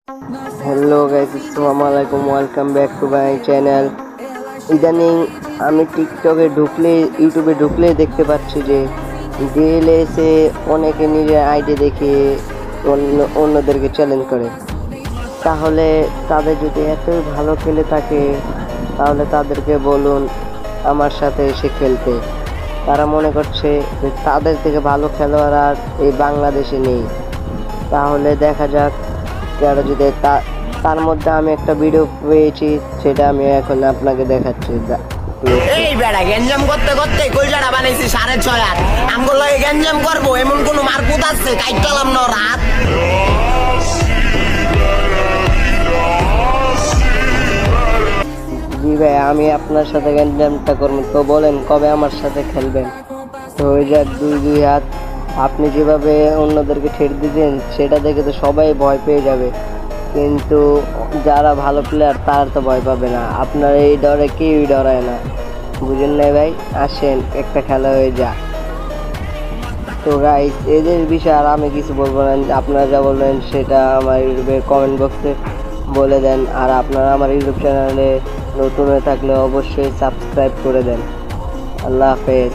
Hello guys, আসসালামু আলাইকুম, welcome back to my channel. ইদানিং আমি টিকটকে ঢুকলে, ইউটিউবে ঢুকলে দেখতে পাচ্ছি যে ডিএলএসে অনেকে নিজের আইডি দেখে অন্যদেরকে চ্যালেঞ্জ করে। তাহলে তাদের যদি এতই ভালো খেলে থাকে তাহলে তাদেরকে বলুন আমার সাথে এসে খেলতে। তারা মনে করছে যে তাদের থেকে ভালো খেলোয়াড় আর এই বাংলাদেশে নেই। তাহলে দেখা যাক যারা যদি তার মধ্যে আমি একটা ভিডিও পেয়েছি, সেটা আমি এখন আপনাকে দেখাচ্ছি। এই বেড়া গ্যাঞ্জাম করতে করতে কলজাটা বানাইছি 6.5 আমগো লগে গ্যাঞ্জাম করবো এমন কোন মারকুত আছে কাইটালাম না রাত। জি ভাই, আমি আপনার সাথে গ্যাঞ্জামটা করবো, তো বলেন কবে আমার সাথে খেলবেন? তো হয়ে যাক 2-2 হাত। আপনি যেভাবে অন্যদেরকে ছেড়ে দিতেন সেটা দেখে তো সবাই ভয় পেয়ে যাবে, কিন্তু যারা ভালো প্লেয়ার তারা তো ভয় পাবে না। আপনার এই ডরে কেউই ডরায় না, বুঝেন না ভাই? আসেন একটা খেলা হয়ে যা। তো গাইস, এদের বিষয়ে আর আমি কিছু বলবো না, আপনারা যা বলবেন সেটা আমার ইউটিউবের কমেন্ট বক্সে বলে দেন। আর আপনারা আমার ইউটিউব চ্যানেলে নতুন হয়ে থাকলে অবশ্যই সাবস্ক্রাইব করে দেন। আল্লাহ হাফেজ।